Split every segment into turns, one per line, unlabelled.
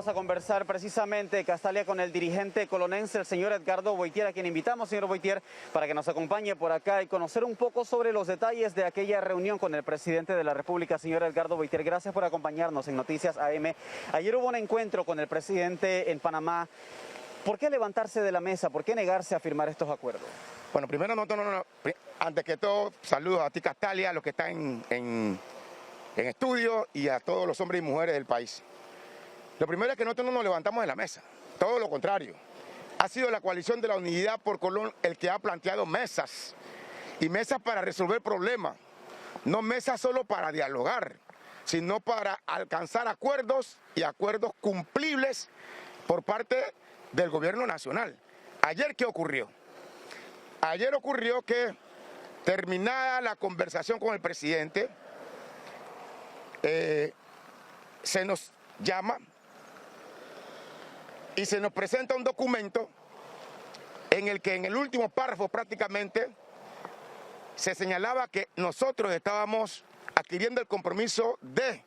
Vamos a conversar precisamente, Castalia, con el dirigente colonense, el señor Edgardo Boitier, a quien invitamos, señor Boitier, para que nos acompañe por acá y conocer un poco sobre los detalles de aquella reunión con el presidente de la República, señor Edgardo Boitier. Gracias por acompañarnos en Noticias AM. Ayer hubo un encuentro con el presidente en Panamá. ¿Por qué levantarse de la mesa? ¿Por qué negarse a firmar estos acuerdos?
Bueno, primero, antes que todo, saludos a ti, Castalia, a los que están en estudio y a todos los hombres y mujeres del país. Lo primero es que nosotros no nos levantamos de la mesa, todo lo contrario. Ha sido la coalición de la Unidad por Colón el que ha planteado mesas, y mesas para resolver problemas, no mesas solo para dialogar, sino para alcanzar acuerdos y acuerdos cumplibles por parte del gobierno nacional. ¿Ayer qué ocurrió? Ayer ocurrió que, terminada la conversación con el presidente, se nos llama y se nos presenta un documento en el que en el último párrafo prácticamente se señalaba que nosotros estábamos adquiriendo el compromiso de,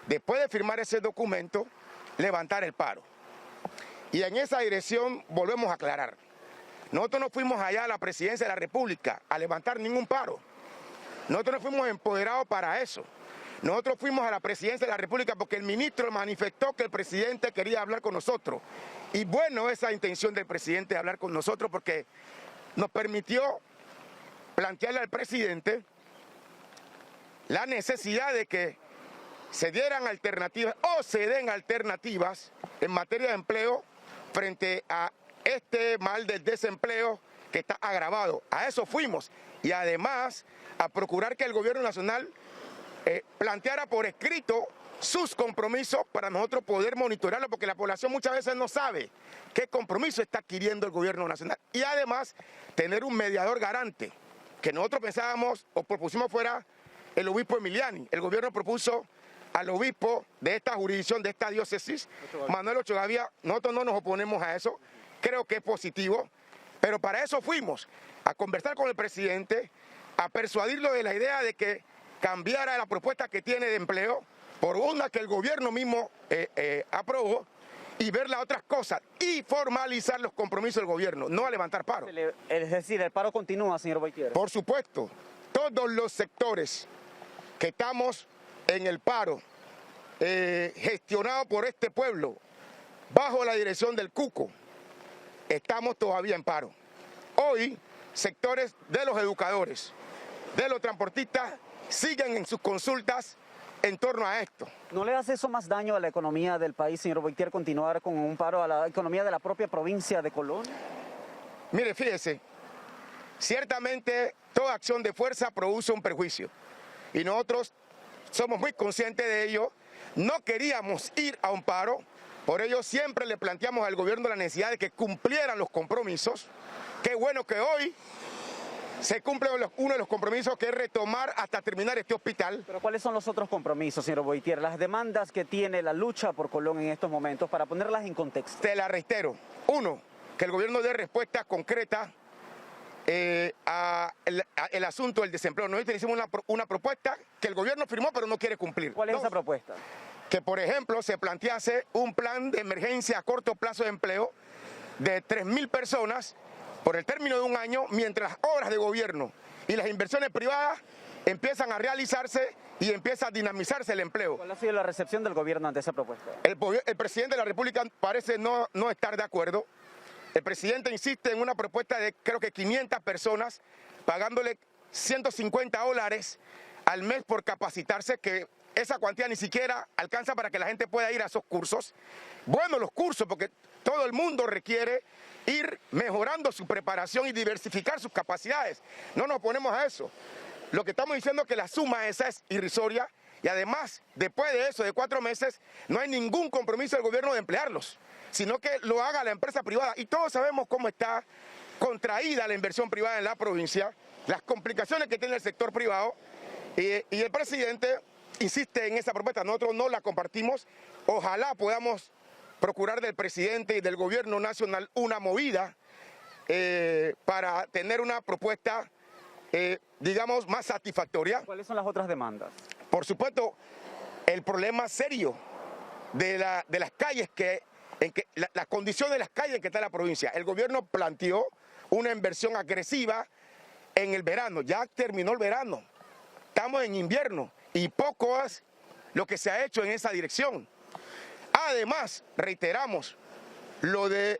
después de firmar ese documento, levantar el paro. Y en esa dirección volvemos a aclarar. Nosotros no fuimos allá a la presidencia de la República a levantar ningún paro. Nosotros no fuimos empoderados para eso. Nosotros fuimos a la presidencia de la República porque el ministro manifestó que el presidente quería hablar con nosotros. Y bueno, esa intención del presidente de hablar con nosotros porque nos permitió plantearle al presidente la necesidad de que se dieran alternativas o se den alternativas en materia de empleo frente a este mal del desempleo que está agravado. A eso fuimos y además a procurar que el gobierno nacional planteara por escrito sus compromisos para nosotros poder monitorearlo, porque la población muchas veces no sabe qué compromiso está adquiriendo el gobierno nacional. Y además tener un mediador garante, que nosotros pensábamos o propusimos fuera el obispo Emiliani. El gobierno propuso al obispo de esta jurisdicción, de esta diócesis, Manuel Ochoa Gavia. Nosotros no nos oponemos a eso, creo que es positivo, pero para eso fuimos, a conversar con el presidente, a persuadirlo de la idea de que cambiara la propuesta que tiene de empleo por una que el gobierno mismo aprobó y ver las otras cosas y formalizar los compromisos del gobierno, no a levantar paro.
Es decir, el paro continúa, señor Boitier.
Por supuesto, todos los sectores que estamos en el paro, gestionado por este pueblo, bajo la dirección del Cuco, estamos todavía en paro. Hoy, sectores de los educadores, de los transportistas, siguen en sus consultas en torno a esto.
¿No le hace eso más daño a la economía del país, señor Boitier, continuar con un paro a la economía de la propia provincia de Colón?
Mire, fíjese, ciertamente toda acción de fuerza produce un perjuicio y nosotros somos muy conscientes de ello. No queríamos ir a un paro, por ello siempre le planteamos al gobierno la necesidad de que cumplieran los compromisos. Qué bueno que hoy se cumple uno de los compromisos, que es retomar hasta terminar este hospital.
Pero ¿cuáles son los otros compromisos, señor Boitier? Las demandas que tiene la lucha por Colón en estos momentos, para ponerlas en contexto.
Te la reitero. Uno, que el gobierno dé respuesta concreta a el asunto del desempleo. Nosotros hicimos una propuesta que el gobierno firmó pero no quiere cumplir.
¿Cuál es esa propuesta?
Que, por ejemplo, se plantease un plan de emergencia a corto plazo de empleo de 3.000 personas por el término de un año, mientras las obras de gobierno y las inversiones privadas empiezan a realizarse y empieza a dinamizarse el empleo.
¿Cuál ha sido la recepción del gobierno ante esa propuesta?
El presidente de la República parece no estar de acuerdo. El presidente insiste en una propuesta de creo que 500 personas, pagándole $150 al mes por capacitarse, que esa cuantía ni siquiera alcanza para que la gente pueda ir a esos cursos. Bueno, los cursos, porque todo el mundo requiere ir mejorando su preparación y diversificar sus capacidades. No nos oponemos a eso. Lo que estamos diciendo es que la suma esa es irrisoria y además, después de eso, de 4 meses, no hay ningún compromiso del gobierno de emplearlos, sino que lo haga la empresa privada. Y todos sabemos cómo está contraída la inversión privada en la provincia, las complicaciones que tiene el sector privado, y el presidente insiste en esa propuesta. Nosotros no la compartimos. Ojalá podamos procurar del presidente y del gobierno nacional una movida para tener una propuesta, digamos, más satisfactoria.
¿Cuáles son las otras demandas?
Por supuesto, el problema serio de las calles la condición de las calles en que está la provincia. El gobierno planteó una inversión agresiva en el verano. Ya terminó el verano, estamos en invierno y poco es lo que se ha hecho en esa dirección. Además, reiteramos lo de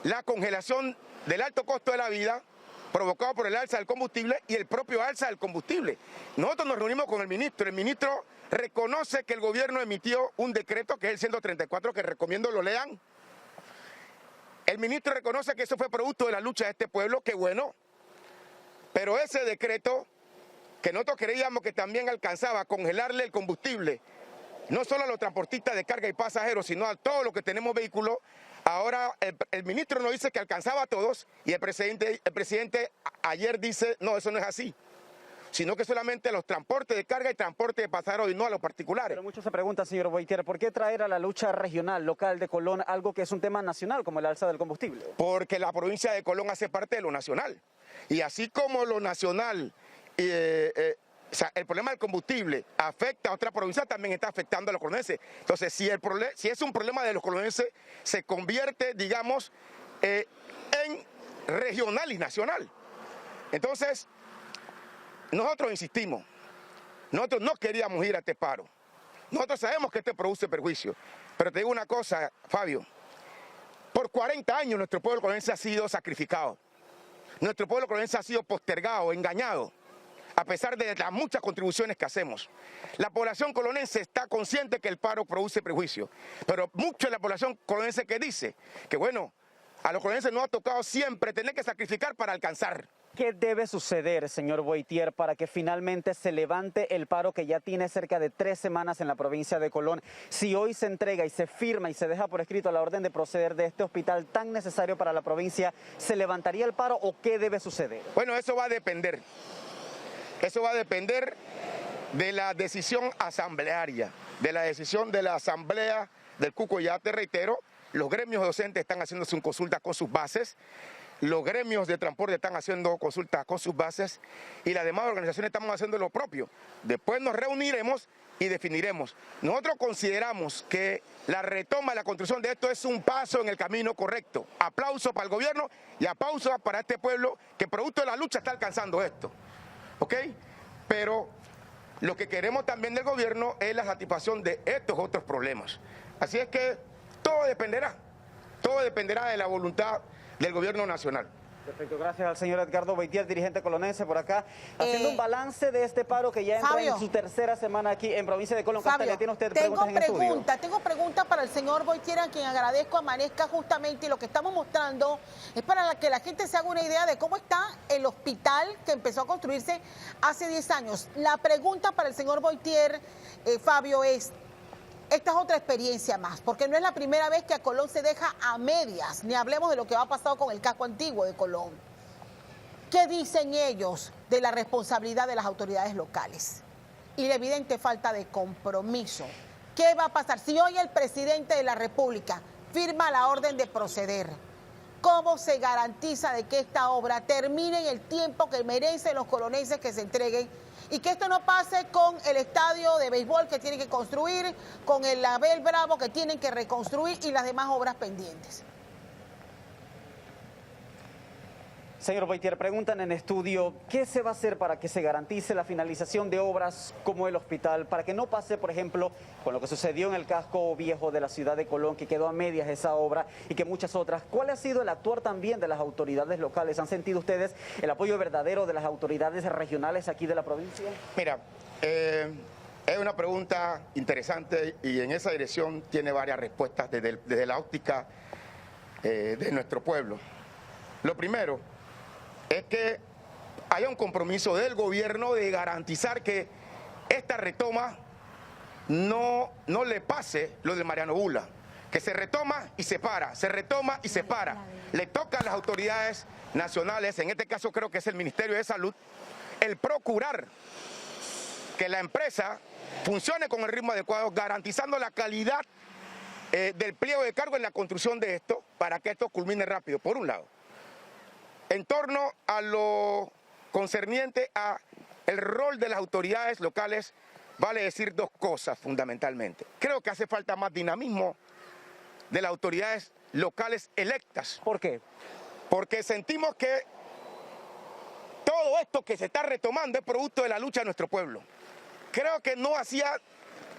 la congelación del alto costo de la vida provocado por el alza del combustible y el propio alza del combustible. Nosotros nos reunimos con el ministro reconoce que el gobierno emitió un decreto, que es el 134, que recomiendo lo lean. El ministro reconoce que eso fue producto de la lucha de este pueblo, qué bueno, pero ese decreto, que nosotros creíamos que también alcanzaba a congelarle el combustible, no solo a los transportistas de carga y pasajeros, sino a todos los que tenemos vehículos. Ahora el ministro nos dice que alcanzaba a todos y el presidente ayer dice, no, eso no es así, sino que solamente a los transportes de carga y transporte de pasajeros y no a los particulares.
Pero muchos se preguntan, señor Boitier, ¿por qué traer a la lucha regional, local de Colón algo que es un tema nacional como el alza del combustible?
Porque la provincia de Colón hace parte de lo nacional. Y así como lo nacional, o sea, el problema del combustible afecta a otra provincia, también está afectando a los colonenses. Entonces, si es un problema de los colonenses, se convierte, digamos, en regional y nacional. Entonces, nosotros insistimos, nosotros no queríamos ir a este paro. Nosotros sabemos que este produce perjuicio. Pero te digo una cosa, Fabio, por 40 años nuestro pueblo colonense ha sido sacrificado. Nuestro pueblo colonense ha sido postergado, engañado, a pesar de las muchas contribuciones que hacemos. La población colonense está consciente que el paro produce perjuicio, pero mucha de la población colonense que dice que, bueno, a los colonenses nos ha tocado siempre tener que sacrificar para alcanzar.
¿Qué debe suceder, señor Boitier, para que finalmente se levante el paro que ya tiene cerca de 3 semanas en la provincia de Colón? Si hoy se entrega y se firma y se deja por escrito la orden de proceder de este hospital tan necesario para la provincia, ¿se levantaría el paro o qué debe suceder?
Bueno, eso va a depender. Eso va a depender de la decisión asamblearia, de la decisión de la asamblea del Cuco. Ya te reitero, los gremios docentes están haciendo sus consultas con sus bases, los gremios de transporte están haciendo consultas con sus bases y las demás organizaciones estamos haciendo lo propio. Después nos reuniremos y definiremos. Nosotros consideramos que la retoma de la construcción de esto es un paso en el camino correcto. Aplauso para el gobierno y aplauso para este pueblo que producto de la lucha está alcanzando esto. ¿Ok? Pero lo que queremos también del gobierno es la satisfacción de estos otros problemas. Así es que todo dependerá de la voluntad del gobierno nacional.
Perfecto, gracias al señor Edgardo Boitier, dirigente colonense por acá, haciendo un balance de este paro que ya entra
Fabio,
en su tercera semana aquí en provincia de Colón.
Fabio,
¿Tiene usted preguntas en estudio?
Tengo preguntas para el señor Boitier, a quien agradezco amanezca justamente, y lo que estamos mostrando es para que la gente se haga una idea de cómo está el hospital que empezó a construirse hace 10 años. La pregunta para el señor Boitier, Fabio, es: esta es otra experiencia más, porque no es la primera vez que a Colón se deja a medias, ni hablemos de lo que ha pasado con el casco antiguo de Colón. ¿Qué dicen ellos de la responsabilidad de las autoridades locales y la evidente falta de compromiso? ¿Qué va a pasar si hoy el presidente de la República firma la orden de proceder? ¿Cómo se garantiza de que esta obra termine en el tiempo que merecen los colonenses que se entreguen? Y que esto no pase con el estadio de béisbol que tienen que construir, con el Abel Bravo que tienen que reconstruir y las demás obras pendientes.
Señor Boitier, preguntan en estudio, ¿qué se va a hacer para que se garantice la finalización de obras como el hospital? Para que no pase, por ejemplo, con lo que sucedió en el casco viejo de la ciudad de Colón, que quedó a medias esa obra y que muchas otras. ¿Cuál ha sido el actuar también de las autoridades locales? ¿Han sentido ustedes el apoyo verdadero de las autoridades regionales aquí de la provincia?
Mira, es una pregunta interesante y en esa dirección tiene varias respuestas desde la óptica de nuestro pueblo. Lo primero es que haya un compromiso del gobierno de garantizar que esta retoma no le pase lo de Mariano Bula, que se retoma y se para, se retoma y se para. Le toca a las autoridades nacionales, en este caso creo que es el Ministerio de Salud, el procurar que la empresa funcione con el ritmo adecuado, garantizando la calidad del pliego de cargo en la construcción de esto, para que esto culmine rápido, por un lado. En torno a lo concerniente a el rol de las autoridades locales, vale decir dos cosas fundamentalmente. Creo que hace falta más dinamismo de las autoridades locales electas.
¿Por qué?
Porque sentimos que todo esto que se está retomando es producto de la lucha de nuestro pueblo. Creo que no hacía,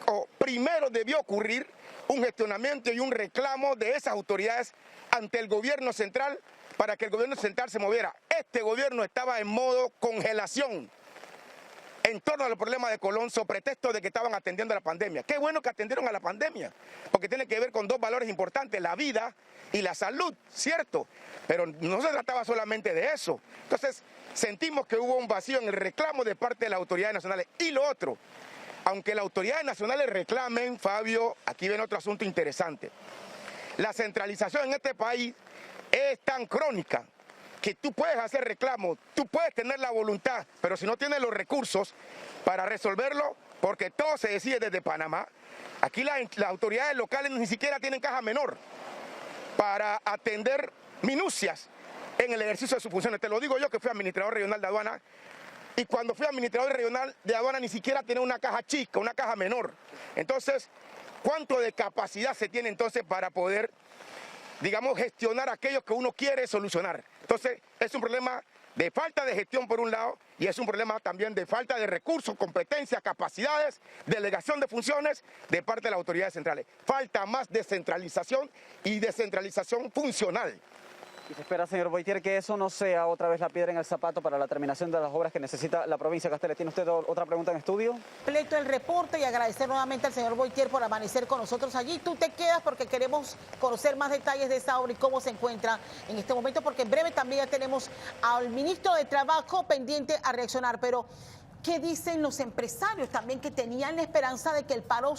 o primero debió ocurrir, un gestionamiento y un reclamo de esas autoridades ante el gobierno central para que el gobierno central se moviera. Este gobierno estaba en modo congelación en torno a los problemas de Colón, sobre pretexto de que estaban atendiendo a la pandemia. Qué bueno que atendieron a la pandemia, porque tiene que ver con dos valores importantes, la vida y la salud, ¿cierto? Pero no se trataba solamente de eso. Entonces, sentimos que hubo un vacío en el reclamo de parte de las autoridades nacionales. Y lo otro, aunque las autoridades nacionales reclamen, Fabio, aquí viene otro asunto interesante. La centralización en este país es tan crónica que tú puedes hacer reclamos, tú puedes tener la voluntad, pero si no tienes los recursos para resolverlo, porque todo se decide desde Panamá, aquí las autoridades locales ni siquiera tienen caja menor para atender minucias en el ejercicio de sus funciones. Te lo digo yo, que fui administrador regional de aduana, y cuando fui administrador regional de aduana ni siquiera tenía una caja chica, una caja menor. Entonces, ¿cuánto de capacidad se tiene entonces para poder, digamos, gestionar aquello que uno quiere solucionar? Entonces, es un problema de falta de gestión por un lado, y es un problema también de falta de recursos, competencias, capacidades, delegación de funciones de parte de las autoridades centrales. Falta más descentralización y descentralización funcional.
¿Y se espera, señor Boitier, que eso no sea otra vez la piedra en el zapato para la terminación de las obras que necesita la provincia de Castalia? ¿Tiene usted otra pregunta en estudio?
Completo el reporte y agradecer nuevamente al señor Boitier por amanecer con nosotros allí. Tú te quedas porque queremos conocer más detalles de esta obra y cómo se encuentra en este momento, porque en breve también ya tenemos al ministro de Trabajo pendiente a reaccionar. Pero, ¿qué dicen los empresarios también que tenían la esperanza de que el paro